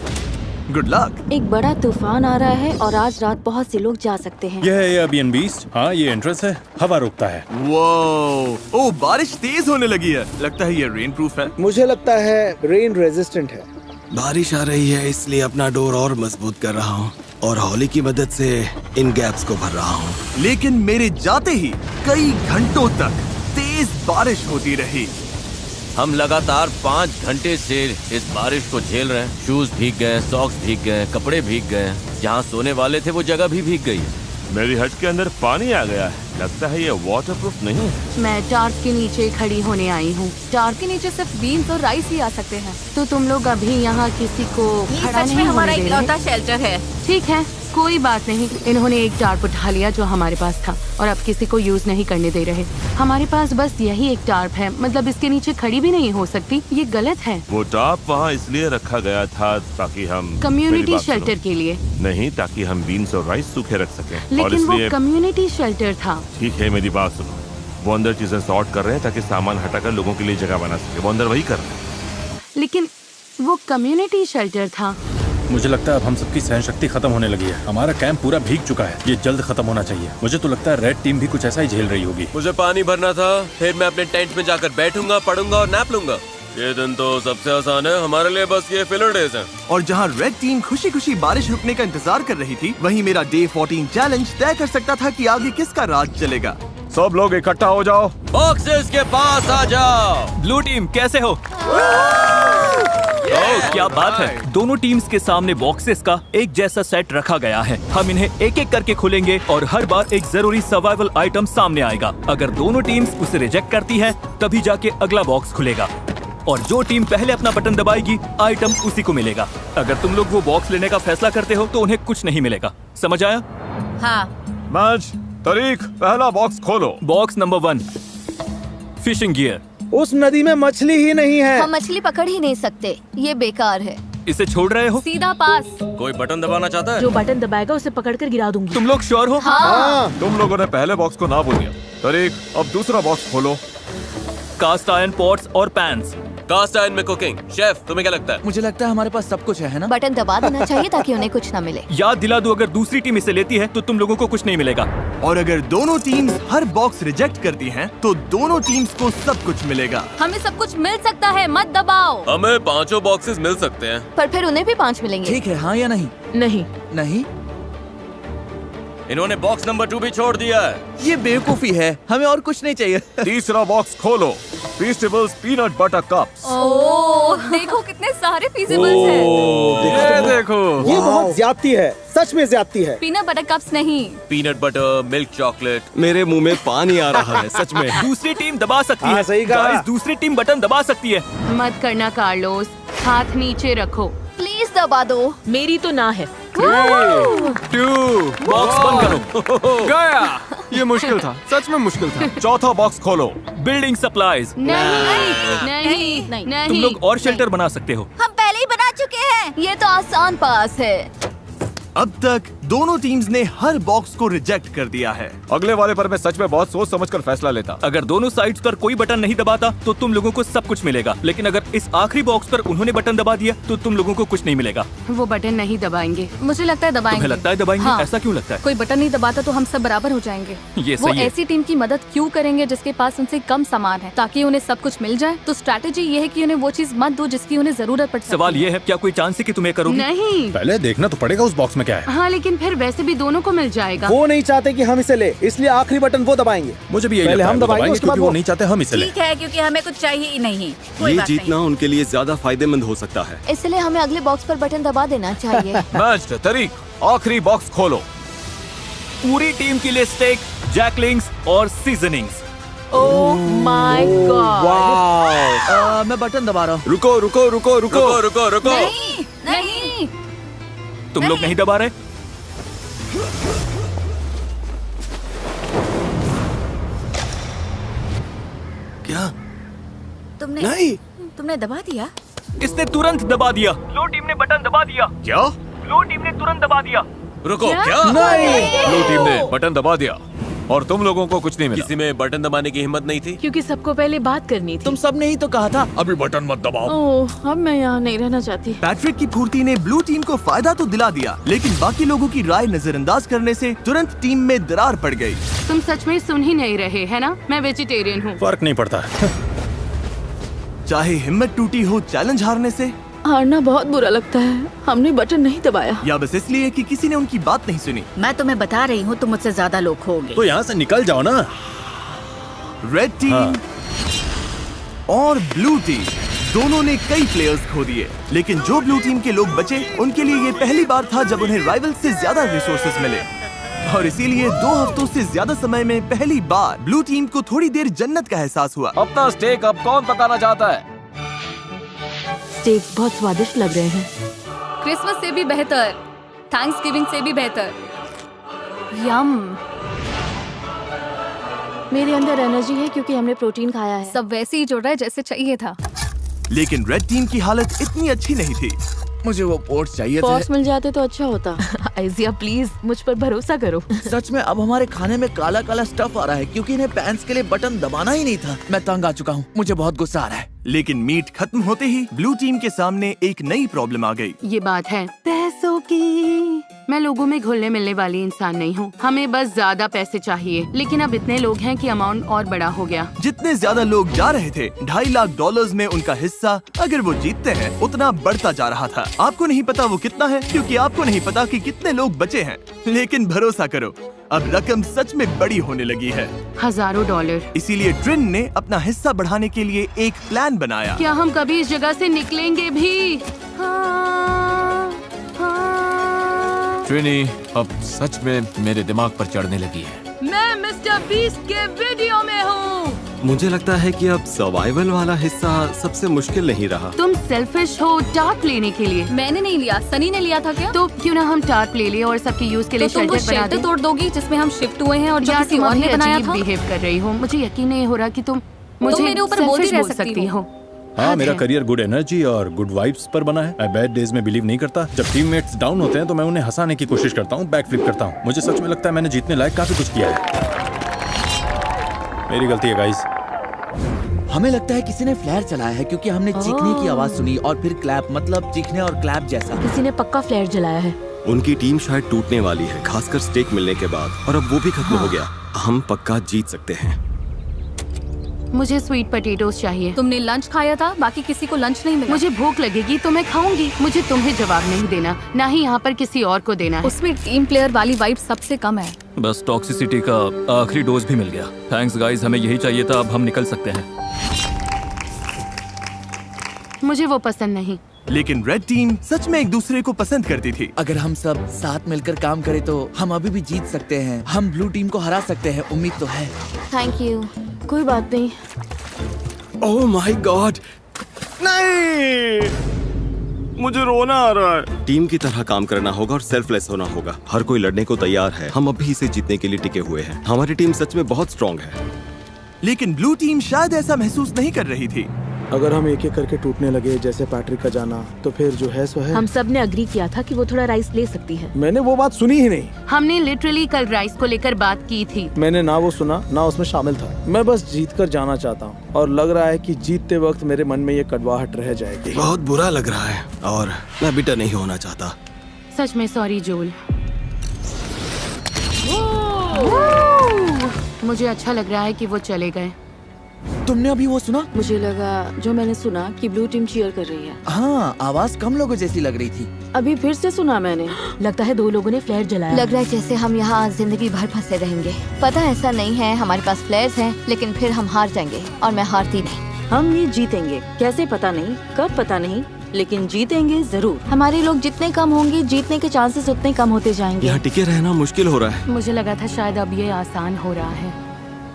Good luck. एक बड़ा तूफान आ रहा है और आज रात बहुत से लोग जा सकते हैं। यह है एयरबीएनबी। हाँ, ये एंट्रेंस है, हवा रोकता है। वो ओ बारिश तेज होने लगी है, लगता है ये रेन प्रूफ है। मुझे लगता है रेन रेजिस्टेंट है। बारिश आ रही है इसलिए अपना डोर और मजबूत कर रहा हूँ और हौली की मदद से इन गैप्स को भर रहा हूँ। लेकिन मेरे जाते ही कई घंटों तक तेज बारिश होती रही। हम लगातार 5 घंटे से इस बारिश को झेल रहे हैं। शूज भीग गए, सॉक्स भीग गए, कपड़े भीग गए, जहाँ सोने वाले थे वो जगह भी भीग गई। मेरी हट के अंदर पानी आ गया है। लगता है ये वाटरप्रूफ नहीं है। मैं टार्प के नीचे खड़ी होने आई हूँ। टार्प के नीचे सिर्फ बीन्स और राइस ही आ सकते हैं। तो तुम लोग अभी यहाँ किसी को खड़ा सच में नहीं हमारा होने दे रहे? इकलौता शेल्टर है। ठीक है, कोई बात नहीं। इन्होंने एक टार्प उठा लिया जो हमारे पास था और अब किसी को यूज नहीं करने दे रहे। हमारे पास बस यही एक टार्प है, मतलब इसके नीचे खड़ी भी नहीं हो सकती। ये गलत है। वो टाप वहाँ इसलिए रखा गया था ताकि हम कम्युनिटी शेल्टर के लिए नहीं, ताकि हम बीन्स और राइस सूखे रख सकें। और लेकिन वो इसलिए कम्युनिटी शेल्टर था। ठीक है, मेरी बात सुनो। वो अंदर चीजें सॉर्ट कर रहे हैं ताकि सामान हटाकर लोगों के लिए जगह बना सके। वो अंदर वही कर रहे हैं। लेकिन वो कम्युनिटी शेल्टर था। मुझे लगता है अब हम सबकी सहनशक्ति खत्म होने लगी है। हमारा कैंप पूरा भीग चुका है, ये जल्द खत्म होना चाहिए। मुझे तो लगता है रेड टीम भी कुछ ऐसा ही झेल रही होगी। मुझे पानी भरना था, फिर मैं अपने टेंट में जाकर बैठूंगा, पढ़ूंगा और नैप लूंगा। ये दिन तो सबसे आसान है हमारे लिए, बस ये फिलर डेज हैं। और जहाँ रेड टीम खुशी खुशी बारिश रुकने का इंतजार कर रही थी, वहीं मेरा डे 14 चैलेंज तय कर सकता था कि आगे किसका राज चलेगा। सब लोग इकट्ठा हो जाओ, बॉक्सेस के पास आ जाओ। ब्लू टीम कैसे हो? ओह, क्या बात है। दोनों टीम्स के सामने बॉक्सेस का एक जैसा सेट रखा गया है। हम इन्हें एक एक करके खोलेंगे और हर बार एक जरूरी सर्वाइवल आइटम सामने आएगा। अगर दोनों टीम्स उसे रिजेक्ट करती हैं, तभी जाके अगला बॉक्स खुलेगा और जो टीम पहले अपना बटन दबाएगी आइटम उसी को मिलेगा। अगर तुम लोग वो बॉक्स लेने का फैसला करते हो तो उन्हें कुछ नहीं मिलेगा। समझ आया? हाँ। मैच तारीख, पहला बॉक्स खोलो। Box number 1, fishing gear. उस नदी में मछली ही नहीं है। हम मछली पकड़ ही नहीं सकते, ये बेकार है। इसे छोड़ रहे हो? सीधा पास। कोई बटन दबाना चाहता है? जो बटन दबाएगा उसे पकड़कर गिरा दूंगी। तुम लोग श्योर हो? हाँ। तुम लोगों ने पहले बॉक्स को ना बोल दिया। तारीख, अब दूसरा बॉक्स खोलो। कास्ट आयरन पॉट्स और पैन्स। कास्ट आयरन में कुकिंग। शेफ, तुम्हें क्या लगता है? मुझे लगता है हमारे पास सब कुछ है ना? बटन दबा देना चाहिए ताकि उन्हें कुछ न मिले। याद दिला दूं, अगर दूसरी टीम इसे लेती है तो तुम लोगों को कुछ नहीं मिलेगा। और अगर दोनों टीम्स हर बॉक्स रिजेक्ट करती हैं, तो दोनों टीम्स को सब कुछ मिलेगा। हमें सब कुछ मिल सकता है, मत दबाओ। हमें 5 बॉक्सेस मिल सकते हैं। पर फिर उन्हें भी 5 मिलेंगे। ठीक है, हाँ या नहीं? नहीं। नहीं, इन्होंने बॉक्स नंबर 2 भी छोड़ दिया है। ये बेवकूफी है। हमें और कुछ नहीं चाहिए। तीसरा बॉक्स खोलो। फीस्टेबल्स पीनट बटर कप्स। ओह, देखो कितने सारे फीजिबल्स हैं। ये देखो, ये बहुत ज्यादती है, सच में ज्यादती है। पीनट बटर कप्स नहीं। Peanut butter, milk chocolate. मेरे मुंह में पानी आ रहा है सच में। दूसरी टीम दबा सकती हाँ, है। सही कहा। Guys, दूसरी टीम बटन दबा सकती है। मत करना कार्लोस, हाथ नीचे रखो। प्लीज दबा दो। मेरी तो ना है। 2, बॉक्स बंद करो। गया। ये मुश्किल था, सच में मुश्किल था। चौथा बॉक्स खोलो। Building supplies. नहीं। तुम लोग और शेल्टर बना सकते हो। हम पहले ही बना चुके हैं। ये तो आसान पास है। अब तक दोनों टीम्स ने हर बॉक्स को रिजेक्ट कर दिया है। अगले वाले पर मैं सच में बहुत सोच समझकर फैसला लेता। अगर दोनों साइड्स पर कोई बटन नहीं दबाता तो तुम लोगों को सब कुछ मिलेगा, लेकिन अगर इस आखिरी बॉक्स पर उन्होंने बटन दबा दिया तो तुम लोगों को कुछ नहीं मिलेगा। वो बटन नहीं दबाएंगे। मुझे लगता है दबाएंगे। तुम्हें लगता है दबाएंगे? हाँ। ऐसा क्यों लगता है? कोई बटन नहीं दबाता तो हम सब बराबर हो जाएंगे। ये वो सही है। ऐसी टीम की मदद क्यों करेंगे जिसके पास उनसे कम सामान है, ताकि उन्हें सब कुछ मिल जाए। तो स्ट्रैटेजी ये है कि उन्हें वो चीज मत दो जिसकी उन्हें जरूरत पड़ सकती है। सवाल ये है, क्या कोई चांस है कि तुम्हें करोगे? नहीं। पहले देखना तो पड़ेगा उस बॉक्स में क्या है। हाँ, लेकिन फिर वैसे भी दोनों को मिल जाएगा। वो नहीं चाहते कि हम इसे ले, इसलिए आखिरी बटन वो दबाएंगे। मुझे भी यही पहले लगता है, हम वो दबाएंगे, उसके बाद क्योंकि वो नहीं चाहते हम इसे ले। ठीक है, क्योंकि हमें कुछ चाहिए ही नहीं। कोई ये बात जीतना उनके लिए ज्यादा फायदेमंद हो सकता है। इसलिए हमें अगले बॉक्स पर बटन दबा देना चाहिए। मैच तारीख, आखिरी बॉक्स खोलो। पूरी टीम के लिए स्टेक, जैकलिंग्स और सीजनिंग्स। Oh my God. वाह। मैं बटन दबा रहा हूँ। रुको रुको रुको रुको। रुको रुको रुको। नहीं। नहीं। तुम लोग नहीं दबा रहे? क्या? तुमने दबा दिया? इसने तुरंत दबा दिया। ब्लू टीम ने बटन दबा दिया। क्या? ब्लू टीम ने तुरंत दबा दिया। रुको, क्या? ब्लू टीम ने बटन दबा दिया और तुम लोगों को कुछ नहीं मिला। किसी में बटन दबाने की हिम्मत नहीं थी? क्योंकि सबको पहले बात करनी थी। तुम सब ने ही तो कहा था अभी बटन मत दबाओ। ओह, अब मैं यहाँ नहीं रहना चाहती। पैट्रिक की फुर्ती ने ब्लू टीम को फायदा तो दिला दिया, लेकिन बाकी लोगों की राय नजरअंदाज करने से तुरंत टीम में दरार पड़ गई। तुम सच में सुन ही नहीं रहे, है ना? मैं वेजिटेरियन हूँ। फर्क नहीं पड़ता। चाहे हिम्मत टूटी हो चैलेंज हारने से, हारना बहुत बुरा लगता है। हमने बटन नहीं दबाया। या बस इसलिए कि किसी ने उनकी बात नहीं सुनी। मैं तुम्हें बता रही हूँ, तुम मुझसे ज्यादा लोग खोगे। तो यहाँ से निकल जाओ ना। रेड टीम और ब्लू टीम दोनों ने कई प्लेयर्स खो दिए, लेकिन जो ब्लू टीम के लोग बचे उनके लिए ये पहली बार था जब उन्हें राइवल से ज्यादा रिसोर्सेज मिले, और इसीलिए 2 हफ्तों से ज्यादा समय में पहली बार ब्लू टीम को थोड़ी देर जन्नत का एहसास हुआ। अपना स्टेक अब कौन पकाना चाहता है? स्टेक बहुत स्वादिष्ट लग रहे हैं। क्रिसमस से भी बेहतर, थैंक्सगिविंग से भी बेहतर। यम। मेरे अंदर एनर्जी है क्योंकि हमने प्रोटीन खाया है। सब वैसे ही जुड़ रहा है जैसे चाहिए था। लेकिन रेड टीम की हालत इतनी अच्छी नहीं थी। मुझे वो पोर्ट्स चाहिए पॉट्स थे। मिल जाते तो अच्छा होता। आइजिया प्लीज मुझ पर भरोसा करो। सच में अब हमारे खाने में काला काला स्टफ आ रहा है क्योंकि इन्हें पैंट्स के लिए बटन दबाना ही नहीं था। मैं तंग आ चुका हूँ, मुझे बहुत गुस्सा आ रहा है। लेकिन मीट खत्म होते ही ब्लू टीम के सामने एक नई प्रॉब्लम आ गई। ये बात है पैसों की। मैं लोगों में घुलने मिलने वाली इंसान नहीं हूँ। हमें बस ज्यादा पैसे चाहिए, लेकिन अब इतने लोग हैं कि अमाउंट और बड़ा हो गया। जितने ज्यादा लोग जा रहे थे, $2.5 लाख में उनका हिस्सा अगर वो जीतते हैं उतना बढ़ता जा रहा था। आपको नहीं पता वो कितना है, क्योंकि आपको नहीं पता कि कितने लोग बचे हैं। लेकिन भरोसा करो, अब रकम सच में बड़ी होने लगी है, हजारों डॉलर। इसीलिए ट्रिन ने अपना हिस्सा बढ़ाने के लिए एक प्लान बनाया। क्या हम कभी इस जगह से निकलेंगे भी? हाँ, हाँ। ट्रिनी अब सच में मेरे दिमाग पर चढ़ने लगी है। मैं मिस्टर बीस्ट के वीडियो में हूँ। मुझे लगता है कि अब सर्वाइवल वाला हिस्सा सबसे मुश्किल नहीं रहा। तुम सेल्फिश हो टार्प लेने के लिए। मैंने नहीं लिया, सनी ने लिया था क्या? तो क्यों ना हम टार्प ले ले और सबके यूज के लिए तो तुम वो शेल्टर बना शेल्टर दें। तोड़ दोगी जिसमें हम शिफ्ट हुए हैं और जो यार किसी तुम और ने बनाया था? बिहेव कर रही हो। मुझे यकीन नहीं हो रहा कि तुम मुझे मेरे ऊपर बोलती selfish रह बोल सकती हो। हाँ, मेरा करियर गुड एनर्जी और गुड वाइब्स पर बना है। मैं बैड डेज में बिलीव नहीं करता। जब टीममेट्स डाउन होते हैं तो मैं उन्हें हंसाने की कोशिश करता हूँ, बैक फ्लिप करता हूँ। मुझे सच में लगता है मैंने जीतने लायक काफी कुछ किया है। मेरी गलती है गाइस। हमें लगता है किसी ने फ्लेयर चलाया है क्योंकि हमने चीखने की आवाज सुनी और फिर क्लैप, मतलब चीखने और क्लैप जैसा। किसी ने पक्का फ्लेयर जलाया है। उनकी टीम शायद टूटने वाली है, खासकर स्टेक मिलने के बाद, और अब वो भी खत्म हो गया। हम पक्का जीत सकते हैं। मुझे स्वीट पोटैटोस चाहिए। तुमने लंच खाया था, बाकी किसी को लंच नहीं मिला। मुझे भूख लगेगी तो मैं खाऊंगी। मुझे तुम्हें जवाब नहीं देना, ना ही यहाँ पर किसी और को देना है। उसमें टीम प्लेयर वाली वाइब सबसे कम है। बस टॉक्सिसिटी का आखिरी डोज भी मिल गया। थैंक्स गाइस, हमें यही चाहिए था। अब हम निकल सकते हैं। मुझे वो पसंद नहीं। लेकिन रेड टीम सच में एक दूसरे को पसंद करती थी। अगर हम सब साथ मिलकर काम करें तो हम अभी भी जीत सकते हैं। हम ब्लू टीम को हरा सकते हैं, उम्मीद तो है। Thank you. कोई बात नहीं। ओह माय गॉड, नहीं, मुझे रोना आ रहा है। टीम की तरह काम करना होगा और सेल्फलेस होना होगा। हर कोई लड़ने को तैयार है। हम अभी इसे जीतने के लिए टिके हुए हैं। हमारी टीम सच में बहुत स्ट्रांग है। लेकिन ब्लू टीम शायद ऐसा महसूस नहीं कर रही थी। अगर हम एक एक करके टूटने लगे जैसे पैट्रिक का जाना, तो फिर जो है सो है। हम सब ने अग्री किया था कि वो थोड़ा राइस ले सकती है। मैंने वो बात सुनी ही नहीं। हमने लिटरली कल राइस को लेकर बात की थी। मैंने ना वो सुना ना उसमें शामिल था। मैं बस जीत कर जाना चाहता हूँ और लग रहा है कि जीतते वक्त मेरे मन में ये कड़वाहट रह जाएगी। बहुत बुरा लग रहा है और मैं बिटर नहीं होना चाहता। सच में सॉरी जोल। मुझे अच्छा लग रहा है कि वो चले गए। तुमने अभी वो सुना? मुझे लगा जो मैंने सुना कि ब्लू टीम चीयर कर रही है। हाँ, आवाज कम लोगों जैसी लग रही थी। अभी फिर से सुना मैंने। लगता है 2 लोगों ने फ्लेयर जलाया। लग रहा है जैसे हम यहाँ जिंदगी भर फंसे रहेंगे। पता ऐसा नहीं है, हमारे पास फ्लेयर्स हैं, लेकिन फिर हम हार जाएंगे और मैं हारती नहीं। हम ये जीतेंगे, कैसे पता नहीं, कब पता नहीं, लेकिन जीतेंगे जरूर। हमारे लोग जितने कम होंगे, जीतने के चांसेस उतने कम होते जाएंगे। यहाँ टिके रहना मुश्किल हो रहा है। मुझे लगा था शायद अब ये आसान हो रहा है,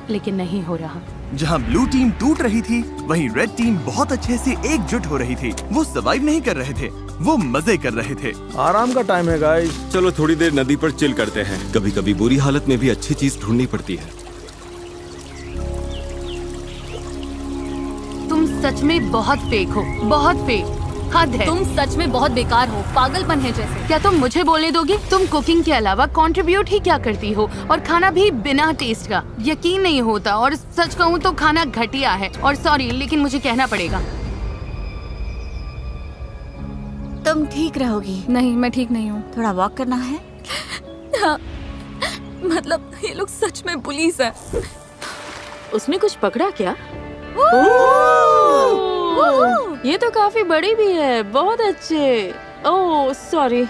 लेकिन नहीं हो रहा। जहां ब्लू टीम टूट रही थी, वहीं रेड टीम बहुत अच्छे से एकजुट हो रही थी। वो सर्वाइव नहीं कर रहे थे, वो मजे कर रहे थे। आराम का टाइम है गाइस। चलो थोड़ी देर नदी पर चिल करते हैं। कभी कभी बुरी हालत में भी अच्छी चीज ढूंढनी पड़ती है। तुम सच में बहुत फेक हो, बहुत फेक। हद है। तुम सच में बहुत बेकार हो, पागलपन है जैसे। क्या तुम मुझे बोलने दोगी? तुम कुकिंग के अलावा कंट्रीब्यूट ही क्या करती हो, और खाना भी बिना टेस्ट का। यकीन नहीं होता, और सच कहूँ तो खाना घटिया है। और सॉरी, लेकिन मुझे कहना पड़ेगा। तुम ठीक रहोगी? नहीं, मैं ठीक नहीं हूँ। थोड़ा वॉक करना है? हाँ, मतलब ये लोग सच में पुलिस है। उसने कुछ पकड़ा क्या? ये तो काफी बड़ी भी है। बहुत अच्छे। Oh sorry.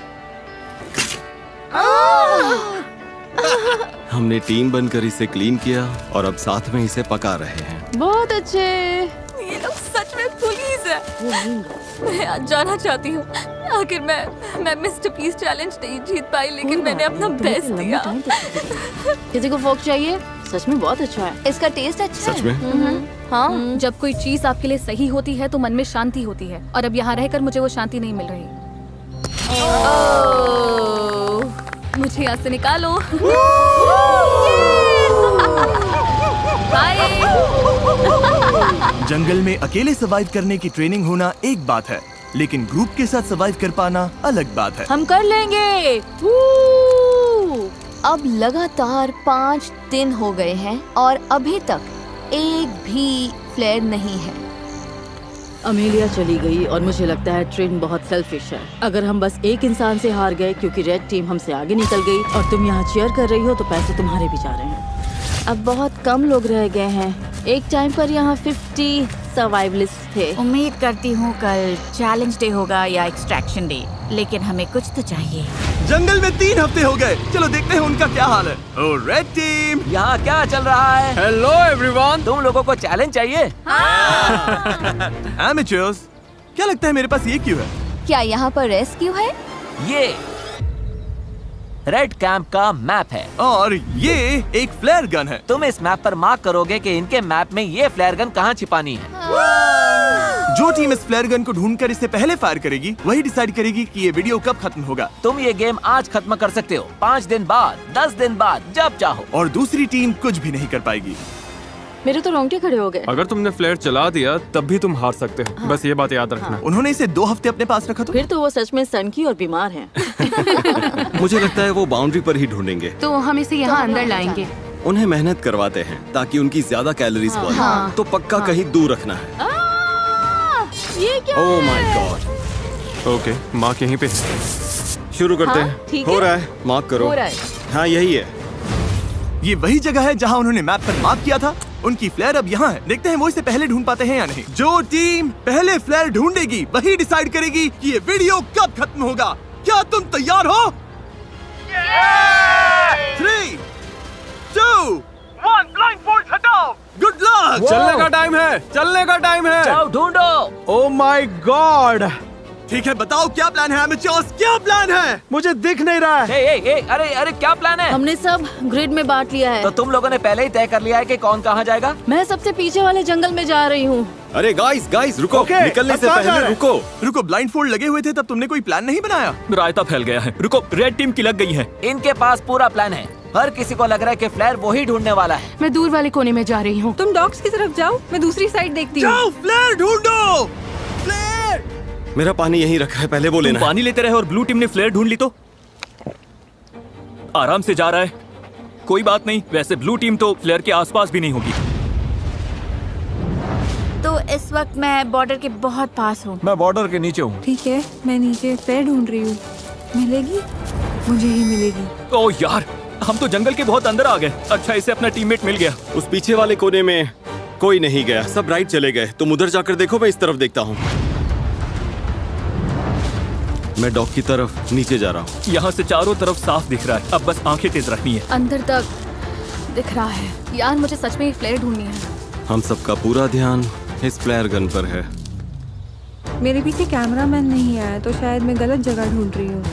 हमने टीम बनकर इसे क्लीन किया और अब साथ में इसे पका रहे हैं। बहुत अच्छे। ये लोग सच में पुलिस है। मैं आज जाना चाहती हूँ। आखिर मैं मिस्टर पीस चैलेंज नहीं जीत पाई, लेकिन मैंने अपना बेस्ट दिया। किसी को फोक चाहिए? सच में बहुत अच्छा है। इसका टेस्ट अच्छा है। सच में? हाँ, जब कोई चीज आपके लिए सही होती है तो मन में शांति होती है, और अब यहाँ रहकर मुझे वो शांति नहीं मिल रही। मुझे यहाँ से निकालो। बाय। जंगल में अकेले सर्वाइव करने की ट्रेनिंग होना एक बात है, लेकिन ग्रुप के साथ सर्वाइव कर पाना अलग बात है। हम कर लेंगे। अब लगातार 5 दिन हो गए हैं और अभी तक एक भी फ्लेयर नहीं है। अमेलिया चली गई और मुझे लगता है ट्रेन बहुत सेल्फिश है। अगर हम बस एक इंसान से हार गए क्योंकि रेड टीम हमसे आगे निकल गई और तुम यहाँ चीयर कर रही हो, तो पैसे तुम्हारे भी जा रहे हैं। अब बहुत कम लोग रह गए हैं। एक टाइम पर यहाँ 50 सर्वाइवलिस्ट थे। उम्मीद करती हूँ कल चैलेंज डे होगा या एक्सट्रैक्शन डे, लेकिन हमें कुछ तो चाहिए। जंगल में 3 हफ्ते हो गए। चलो देखते हैं उनका क्या हाल है। ओ रेड टीम, यहाँ क्या चल रहा है? Hello everyone. तुम लोगों को चैलेंज चाहिए? एमेचर्स, क्या लगता है मेरे पास ये क्यों है? क्या यहाँ पर रेस्क्यू है? ये रेड कैंप का मैप है और ये एक फ्लेयर गन है। तुम इस मैप पर मार्क करोगे कि इनके मैप में ये फ्लेयर गन कहाँ छिपानी है। जो टीम इस फ्लेयर गन को ढूंढकर इससे पहले फायर करेगी, वही डिसाइड करेगी कि ये वीडियो कब खत्म होगा। तुम ये गेम आज खत्म कर सकते हो, 5 दिन बाद, 10 दिन बाद, जब चाहो। और दूसरी टीम कुछ भी नहीं कर पाएगी। मेरे तो रोंगटे खड़े हो गए। अगर तुमने फ्लेयर चला दिया तब भी तुम हार सकते हो। बस ये बात याद रखना। उन्होंने इसे 2 हफ्ते अपने पास रखा तो फिर तो वो सच में सनकी और बीमार हैं। मुझे लगता है वो बाउंड्री पर ही ढूंढेंगे। तो हम इसे यहाँ अंदर लाएंगे। उन्हें मेहनत करवाते हैं ताकि उनकी ज्यादा कैलोरीज बर्न, तो पक्का कहीं दूर रखना है। ये क्या oh my God. Okay, mark यहीं पे। शुरू करते हाँ, हैं। ठीक हो है। रहा है, मार्क करो। हो रहा है। हाँ यही है। ये वही जगह है जहाँ उन्होंने मैप पर मार्क किया था। उनकी फ्लेयर अब यहाँ है। देखते हैं वो इसे पहले ढूंढ पाते हैं या नहीं। जो टीम पहले फ्लेयर ढूंढेगी वही डिसाइड करेगी कि ये वीडियो कब खत्म होगा। क्या तुम तैयार हो? 3, 2, 1, ब्लाइंडफोल्ड हटाओ। Good luck. चलने का टाइम है, चलने का टाइम है। जाओ ढूंढो। Oh my God. ठीक है, बताओ क्या प्लान है एमेचर्स, क्या प्लान है? मुझे दिख नहीं रहा है। अरे क्या प्लान है? हमने सब ग्रिड में बांट लिया है। तो तुम लोगों ने पहले ही तय कर लिया है कि कौन कहाँ जाएगा? मैं सबसे पीछे वाले जंगल में जा रही हूँ। अरे गाइस रुको। Okay, निकलने अब से कहाँ जा पहले रहे हैं? रुको। ब्लाइंडफोल्ड लगे हुए थे तब तुमने कोई प्लान नहीं बनाया? रायता फैल गया है। रुको, रेड टीम की लग गई है। इनके पास पूरा प्लान है। हर किसी को लग रहा है कि फ्लेयर वही ढूंढने वाला है। मैं दूर वाले कोने में जा रही हूँ। तुम डॉग्स की तरफ जाओ, मैं दूसरी साइड देखती हूँ। जाओ फ्लेयर ढूंढो। फ्लेयर। मेरा पानी यहीं रखा है, पहले वो तुम लेना है। पानी लेते रहे और ब्लू टीम ने फ्लेयर ढूंढ ली तो आराम से जा रहा है। कोई बात नहीं, वैसे ब्लू टीम तो फ्लेयर के आसपास भी नहीं होगी। तो इस वक्त मैं बॉर्डर के बहुत पास हूँ। मैं बॉर्डर के नीचे हूँ। ठीक है, मैं नीचे फ्लेयर ढूंढ रही हूँ। मिलेगी? मुझे ही मिलेगी। ओ यार, हम तो जंगल के बहुत अंदर आ गए। अच्छा, इसे अपना टीममेट मिल गया। उस पीछे वाले कोने में कोई नहीं गया, सब राइट चले गए। तुम उधर जाकर देखो, मैं इस तरफ देखता हूँ। मैं डॉग की तरफ नीचे जा रहा हूँ। यहाँ से चारों तरफ साफ दिख रहा है, अब बस आंखें तेज रखनी है। अंदर तक दिख रहा है। यार मुझे सच में ये फ्लेयर ढूंढनी है। हम सबका पूरा ध्यान इस फ्लेयर गन पर है। मेरे पीछे कैमरामैन नहीं आया तो शायद मैं गलत जगह ढूंढ रही हूँ,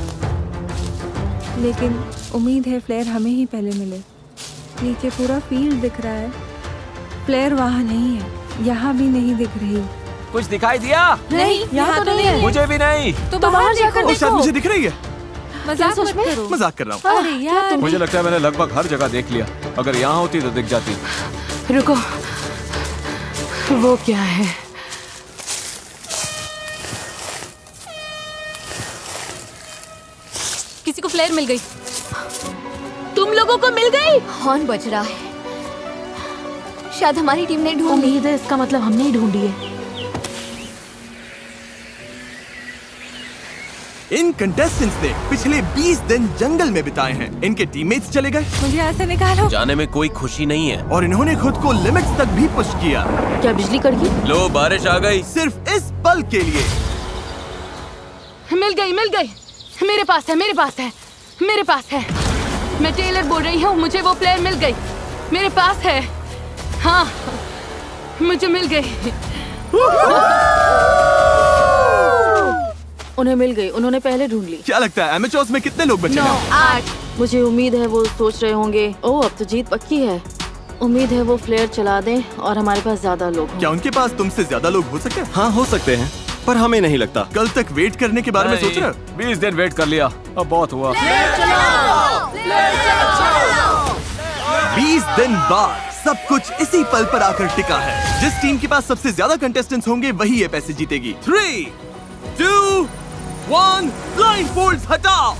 लेकिन उम्मीद है फ्लेयर हमें ही पहले मिले। नीचे पूरा फील्ड दिख रहा है। फ्लेयर वहाँ नहीं है, यहाँ भी नहीं दिख रही। कुछ दिखाई दिया? नहीं, यहाँ तो नहीं है। मुझे भी नहीं। तो बाहर जाकर ओ, शायद मुझे दिख रही है। मजाक मत करो। मजाक कर रहा हूँ। अरे यार, मुझे लगता है मैंने लगभग हर जगह देख लिया। अगर यहाँ होती तो दिख जाती। रुको, वो क्या है? किसी को फ्लेयर मिल गई। तुम लोगों को मिल गई? हॉर्न बज रहा है, शायद हमारी टीम ने ढूंढ ली। उम्मीद है इसका मतलब हमने ही ढूंढी है। इन कंटेस्टेंट्स ने पिछले 20 दिन जंगल में बिताए हैं। इनके टीममेट्स चले गए। मुझे ऐसे निकालो। जाने में कोई खुशी नहीं है। और इन्होंने खुद को लिमिट्स तक भी पुश किया। क्या बिजली कड़ गई? लो बारिश आ गई। सिर्फ इस पल के लिए। मिल गई, मिल गई। मेरे पास है, मेरे पास है, मेरे पास है। मैं टेलर बोल रही हूँ, मुझे वो प्लेयर मिल गई। मेरे पास है। हाँ, मुझे मिल गई। उन्हें मिल गई, उन्होंने पहले ढूंढ ली। क्या लगता है एमेचोर्स में कितने लोग बचे हैं? 8। मुझे उम्मीद है वो सोच रहे होंगे, ओह अब तो जीत पक्की है। उम्मीद है वो फ्लेयर चला दें और हमारे पास ज्यादा लोग हों। क्या उनके पास तुमसे ज्यादा लोग हो सकते हैं? हाँ हो सकते हैं, पर हमें नहीं लगता। कल तक वेट करने के बारे में सोच रहे हो? 20 दिन वेट कर लिया, अब बहुत हुआ। 20 दिन बाद सब कुछ इसी पल पर आकर टिका है। जिस टीम के पास सबसे ज्यादा कंटेस्टेंट्स होंगे वही ये पैसे जीतेगी। 3, 2, 1, ब्लाइंडफोल्ड्स हटाओ।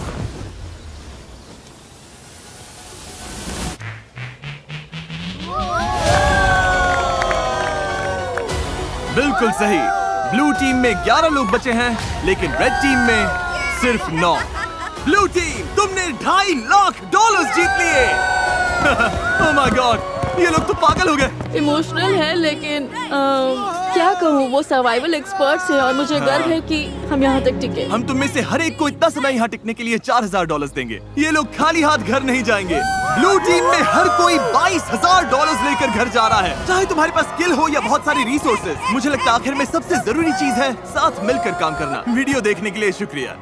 बिल्कुल सही। ब्लू टीम में 11 लोग बचे हैं, लेकिन रेड टीम में सिर्फ 9। ब्लू टीम, तुमने $2.5 लाख जीत लिए। ओह माय गॉड, ये लोग तो पागल हो गए। इमोशनल है, लेकिन क्या कहूँ, वो सर्वाइवल एक्सपर्ट्स हैं और मुझे गर्व है कि हम यहाँ तक टिके। हम तुम में से हर एक को इतना समय यहाँ टिकने के लिए $4,000 देंगे। ये लोग खाली हाथ घर नहीं जाएंगे। ब्लू टीम में हर कोई $22,000 लेकर घर जा रहा है। चाहे तुम्हारे पास स्किल हो या बहुत सारी रिसोर्सेज, मुझे लगता है आखिर में सबसे जरूरी चीज है साथ मिलकर काम करना। वीडियो देखने के लिए शुक्रिया।